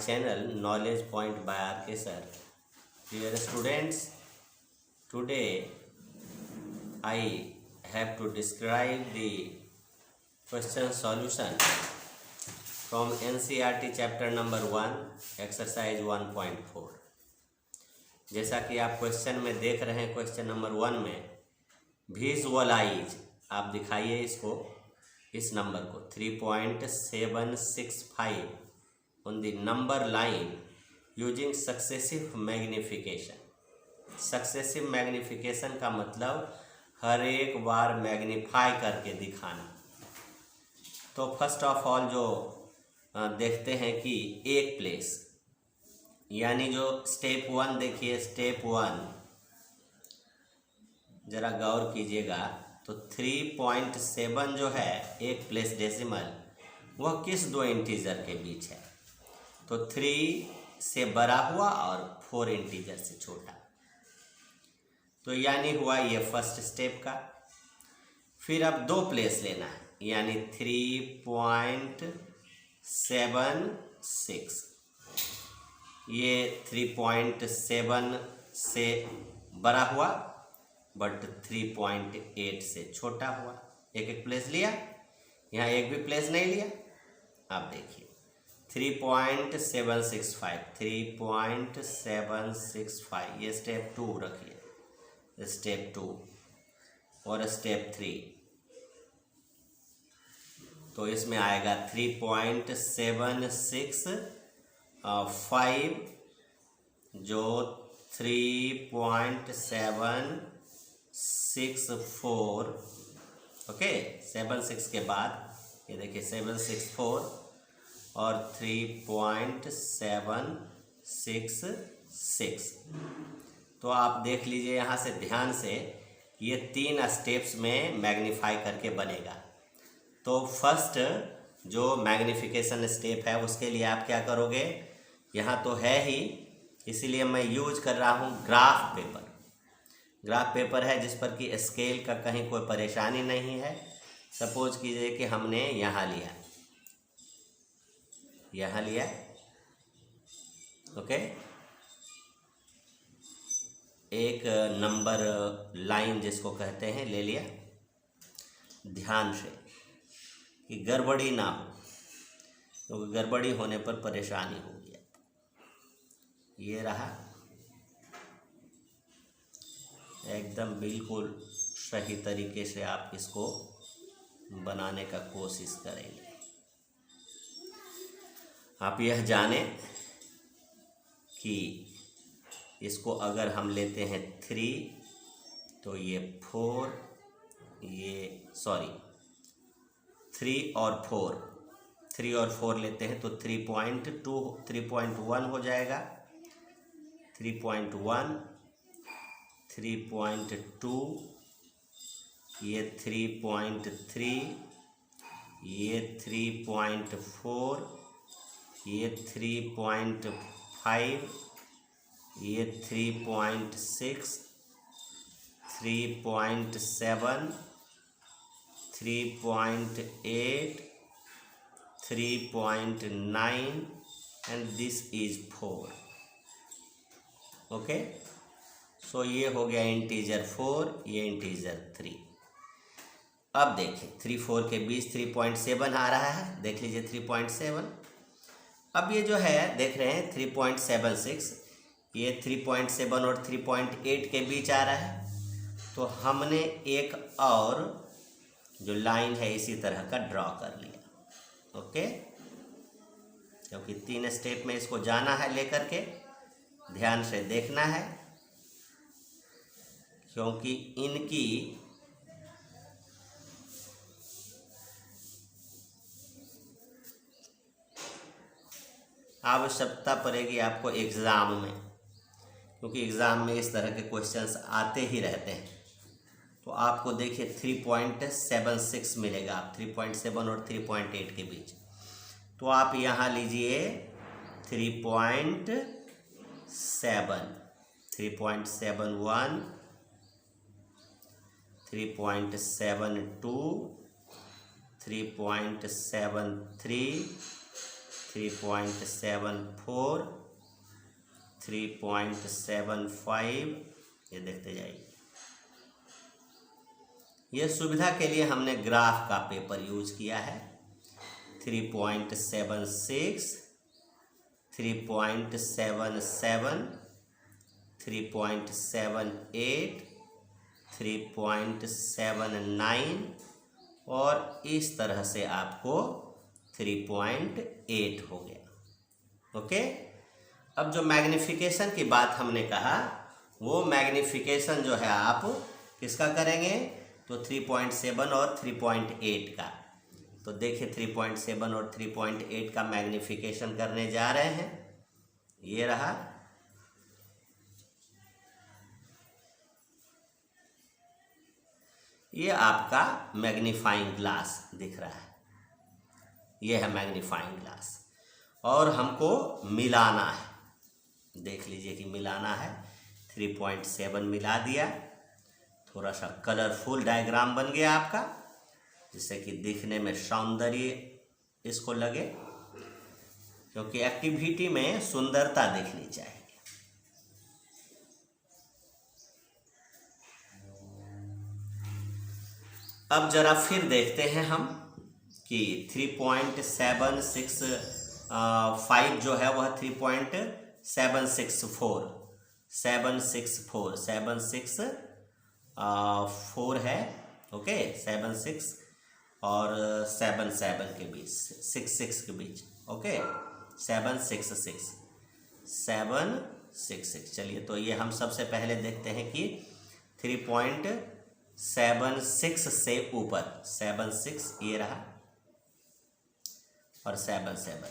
channel Knowledge Point by RK Sir. Dear students, today I have to describe the question solution from NCERT chapter number 1 exercise 1.4. जैसा कि आप question में देख रहे हैं, question number 1 में विजुअलाइज, आप दिखाइए इसको, इस नंबर को 3.765 on the number line using successive magnification. Successive magnification का मतलब हर एक बार मैग्नीफाई करके दिखाना। तो फर्स्ट ऑफ ऑल जो देखते हैं कि एक प्लेस, यानी जो स्टेप 1 देखिए, स्टेप 1 ज़रा गौर कीजिएगा तो 3.7 जो है एक प्लेस डेसिमल, वह किस दो इंटीजर के बीच है? तो 3 से बड़ा हुआ और 4 इंटीजर से छोटा। तो यानी हुआ ये फर्स्ट स्टेप का। फिर अब दो प्लेस लेना है, यानी 3.76, ये 3.7 से बड़ा हुआ बट 3.8 से छोटा हुआ। एक एक प्लेस लिया, यहाँ एक भी प्लेस नहीं लिया। आप देखिए 3.765 ये स्टेप 2 रखिए, स्टेप 2 और स्टेप 3। तो इसमें आएगा 3.765 जो 3.764, ओके, 76 के बाद ये देखिए 764 और 3.766। तो आप देख लीजिए यहाँ से ध्यान से, ये 3 स्टेप्स में मैग्नीफाई करके बनेगा। तो फर्स्ट जो मैग्निफिकेशन स्टेप है उसके लिए आप क्या करोगे, यहाँ तो है ही, इसीलिए मैं यूज कर रहा हूँ ग्राफ पेपर। ग्राफ पेपर है जिस पर कि स्केल का कहीं कोई परेशानी नहीं है। सपोज कीजिए कि हमने यहाँ लिया, ओके, एक नंबर लाइन जिसको कहते हैं ले लिया। ध्यान से कि गड़बड़ी ना हो, क्योंकि गड़बड़ी होने पर परेशानी होगी। ये रहा, एकदम बिल्कुल सही तरीके से आप इसको बनाने का कोशिश करेंगे। आप यह जानें कि इसको अगर हम लेते हैं 3 तो ये 4, ये 3 और 4 लेते हैं तो 3.1 हो जाएगा, 3.1, 3.2, ये 3.3, ये 3.4, ये 3.5, ये 3.6, 3.7, 3.8, 3.9 and this is 4, okay. So ये हो गया इंटीजर 4, ये इंटीजर 3। अब देखिए 3 4 के बीच 3.7 आ रहा है, देख लीजिए 3.7। अब ये जो है देख रहे हैं 3.76, ये 3.7 और 3.8 के बीच आ रहा है। तो हमने एक और जो लाइन है इसी तरह का ड्रॉ कर लिया, ओके, क्योंकि 3 स्टेप में इसको जाना है लेकर के, ध्यान से देखना है, क्योंकि इनकी आवश्यकता पड़ेगी आपको एग्ज़ाम में, क्योंकि एग्ज़ाम में इस तरह के क्वेश्चंस आते ही रहते हैं। तो आपको देखिए 3.76 मिलेगा, 3.7 और 3.8 के बीच। तो आप यहाँ लीजिए 3.7, 3.71, 3.72, 3.73, 3.74, 3.75, ये देखते जाइए। ये सुविधा के लिए हमने ग्राफ का पेपर यूज किया है। 3.76, 3.77, 3.78, 3.79 और इस तरह से आपको 3.8 हो गया। ओके, अब जो मैग्निफिकेशन की बात हमने कहा, वो मैग्निफिकेशन जो है आप किसका करेंगे, तो 3.7 और 3.8 का। तो देखिए 3.7 और 3.8 का मैग्निफिकेशन करने जा रहे हैं। ये रहा, ये आपका मैग्नीफाइंग ग्लास दिख रहा है, ये है मैग्नीफाइंग ग्लास। और हमको मिलाना है, देख लीजिए कि मिलाना है। 3.7 मिला दिया, थोड़ा सा कलरफुल डायग्राम बन गया आपका, जिससे कि दिखने में सौंदर्य इसको लगे, क्योंकि एक्टिविटी में सुंदरता दिखनी चाहिए। अब जरा फिर देखते हैं हम कि 3.765 जो है वह 3.764 764 है। ओके, 76 और 77 के बीच, 66 के बीच। ओके, 766। चलिए, तो ये हम सबसे पहले देखते हैं कि 3.76 से ऊपर, 76 ये रहा और 77,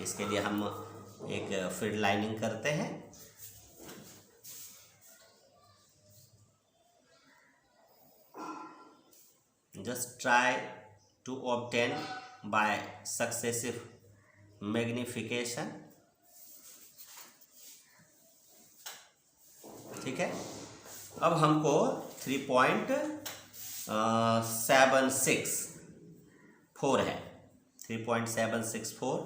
इसके लिए हम एक फील्ड लाइनिंग करते हैं। Just try to obtain by successive magnification। ठीक है, अब हमको 3.764 है, 3.764,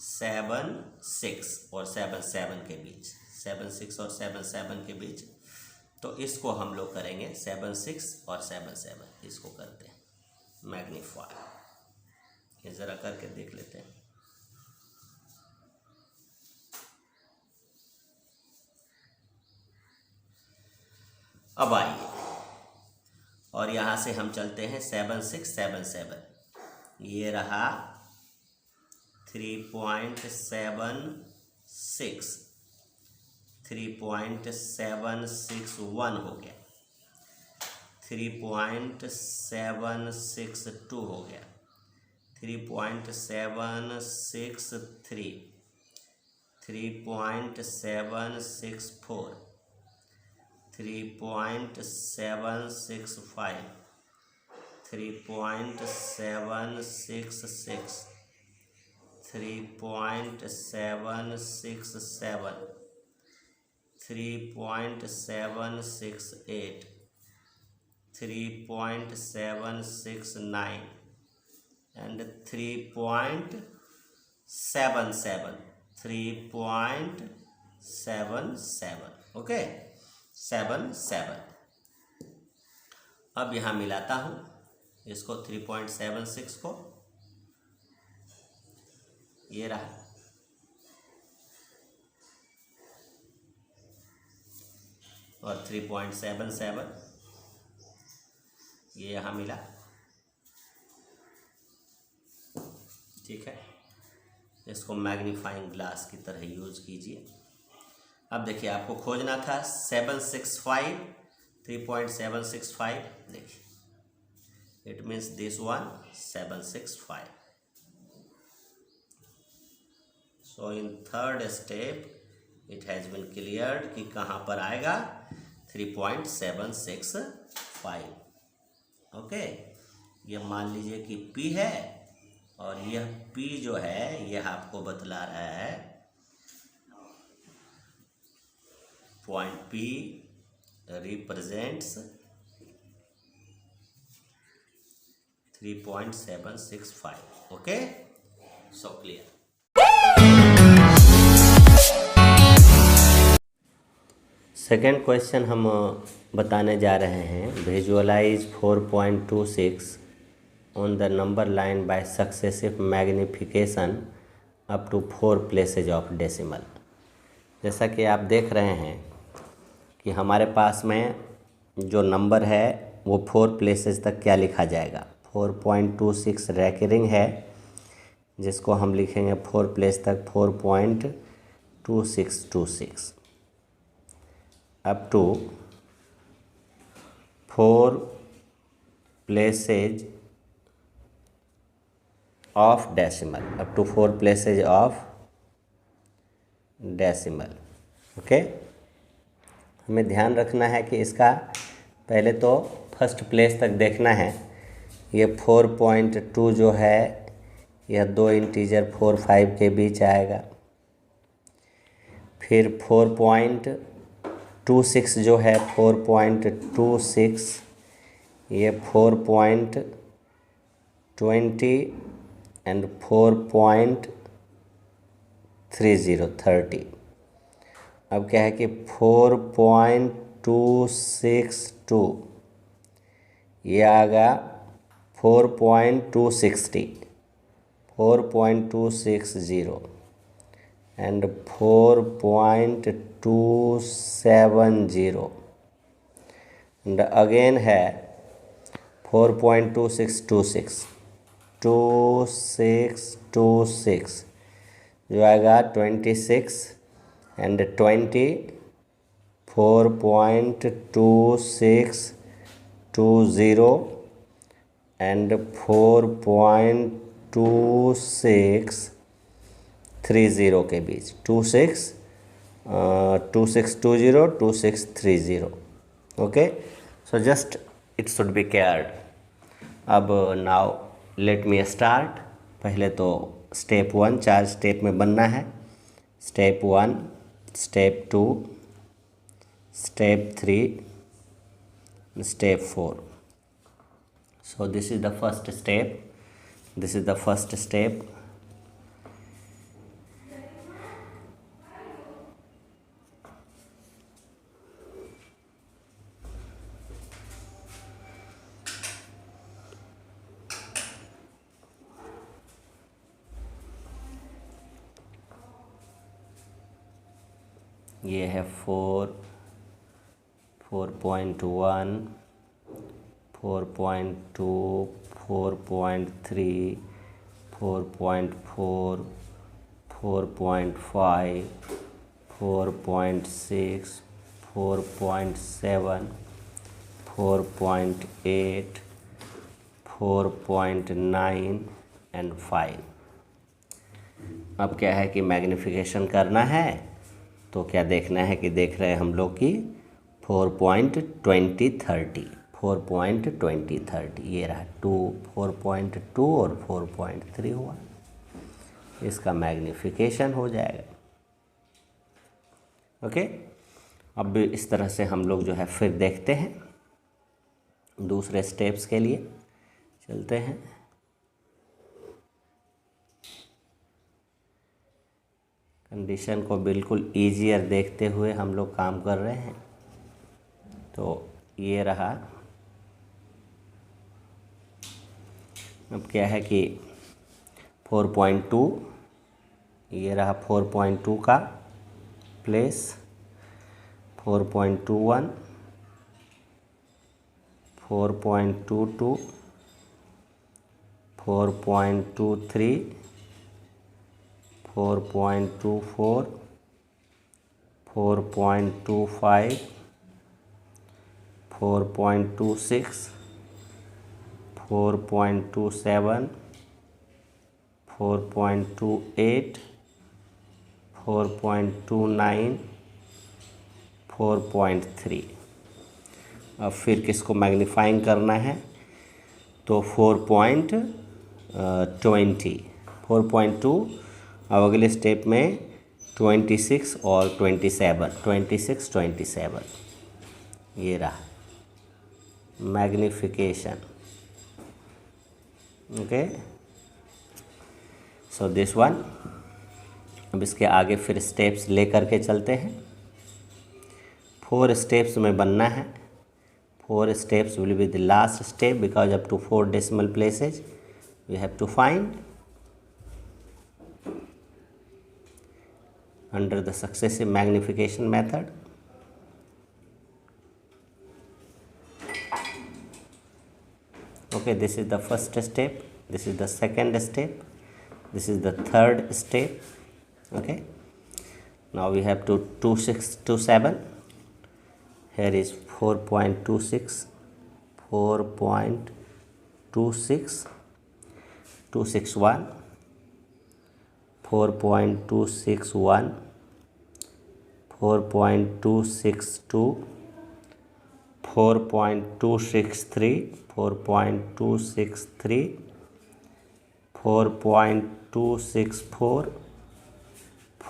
76 और 77 के बीच, 76 और 77 के बीच। तो इसको हम लोग करेंगे 76 और 77, इसको करते हैं मैग्नीफाई। ये ज़रा करके देख लेते हैं। अब आइए, और यहाँ से हम चलते हैं 7677, ये रहा 3.76, 3.761 हो गया, 3.762 हो गया, 3.763, 3.764, 3.765, 3.766, 3.767, 3.768, 3.769 and 3.77, 3.77। ओके, 77। अब यहाँ मिलाता हूँ इसको, 3.76 को, ये रहा, और 3.77 ये यहाँ मिला। ठीक है, इसको मैग्नीफाइंग ग्लास की तरह यूज कीजिए। अब देखिए, आपको खोजना था 765, 3.765, देखिए it means this one 765। So in third step it has been cleared कि कहाँ पर आएगा 3.765। ओके, ये मान लीजिए कि P है, और यह P जो है यह आपको बतला रहा है point P represents 3.765। okay, so clear। Second question हम बताने जा रहे हैं, visualise 4.26 on the number line by successive magnification up to 4 places of decimal. जैसा कि आप देख रहे हैं कि हमारे पास में जो नंबर है वो 4 प्लेसेज तक क्या लिखा जाएगा। 4.26 रैकरिंग है, जिसको हम लिखेंगे 4 प्लेस तक 4.2626 up to 4 places of decimal, up to 4 places of decimal. Okay, हमें ध्यान रखना है कि इसका पहले तो फर्स्ट प्लेस तक देखना है। ये 4.2 जो है यह 2 इंटीजर 4, 5 के बीच आएगा। फिर 4.26 जो है 4.26 ये 4.20 एंड 4.30 अब क्या है कि 4.262 ये आएगा 4.260 एंड 4.270 एंड अगेन है 4.2626 जो आएगा 26 एंड 20 4.2620 एंड 4.2630 के बीच 2620 okay. So just it should be cared. अब नाउ लेट मी स्टार्ट। पहले तो स्टेप 1 4 स्टेप में बनना है। Step 1, step 2, step 3, step 4। So this is the first step. This is the first step. ये है 4, 4.1, 4.2, 4.3, 4.4, 4.5, 4.6, 4.7, 4.8, 4.9 एंड 5। अब क्या है कि मैग्निफिकेशन करना है, तो क्या देखना है कि देख रहे हैं हम लोग कि 4.2030 ये रहा 4.2 और 4.3 हुआ, इसका मैग्निफिकेशन हो जाएगा। ओके, अब इस तरह से हम लोग जो है फिर देखते हैं दूसरे स्टेप्स के लिए चलते हैं। कंडीशन को बिल्कुल ईजियर देखते हुए हम लोग काम कर रहे हैं। तो ये रहा, अब क्या है कि 4.2 ये रहा 4.2 का प्लेस, 4.21, 4.22, 4.23, 4.24, 4.25, 4.26, 4.27, 4.28, 4.29, 4.3। अब फिर किसको मैग्नीफाइंग करना है, तो 4.20, 4.2। अब अगले स्टेप में 26 और 27 ये रहा magnification. Okay, so this one. अब इसके आगे फिर स्टेप्स ले करके चलते हैं। 4 स्टेप्स में बनना है. 4 steps will be the last step because up to 4 decimal places we have to find under the successive magnification method. Okay, this is the first step, this is the second step, this is the third step. Okay, now we have to 2627. Here is 4.26, 4.26, 261, 4.261, 4.262, 4.263, 4.263, 4.264,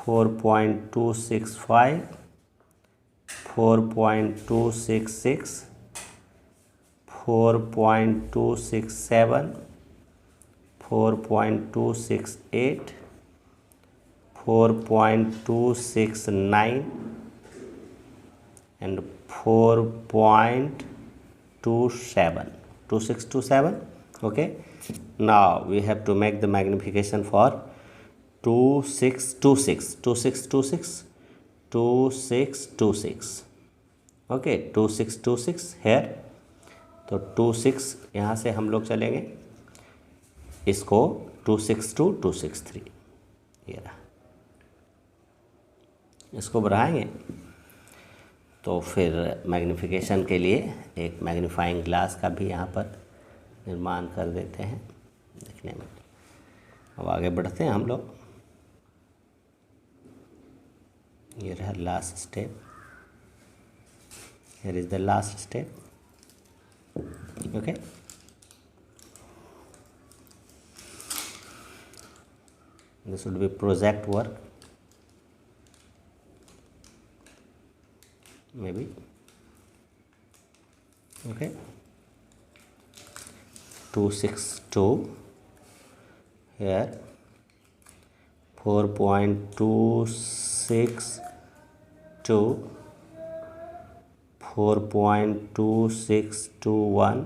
4.265, 4.266, 4.267, 4.268, 4.269 and 4.27. 2627. Okay, now we have to make the magnification for 2626, 2626, 2626. Okay, 2626 here. तो 26 यहाँ से हम लोग चलेंगे इसको 262, 263 ये रहा, इसको बढ़ाएंगे तो फिर मैग्नीफिकेशन के लिए एक मैग्नीफाइंग ग्लास का भी यहाँ पर निर्माण कर देते हैं देखने में. अब आगे बढ़ते हैं हम लोग. ये रहा last step. Here is the last step. Okay, this would be project work maybe. Okay, 262 here, 4.262, 4.2621,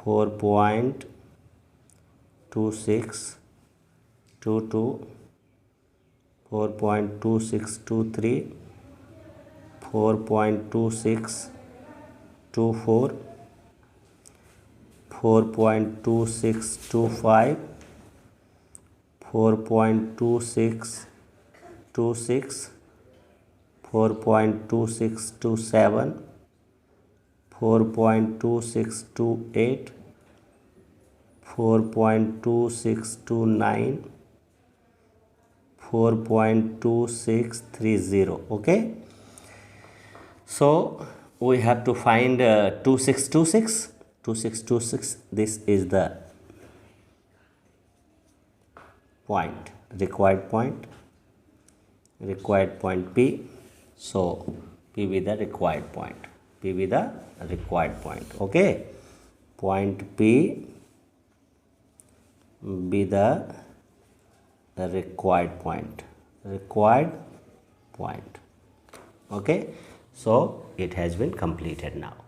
4.2622, 4.2623, 4.2624, 4.2625, 4.2626, 4.2627, 4.2628, 4.2629, 4.2630. Okay, so we have to find 2626. 2626, this is the point, required point P. So P be the required point, P be the required point. Okay, point P be the required point, Okay, so it has been completed now.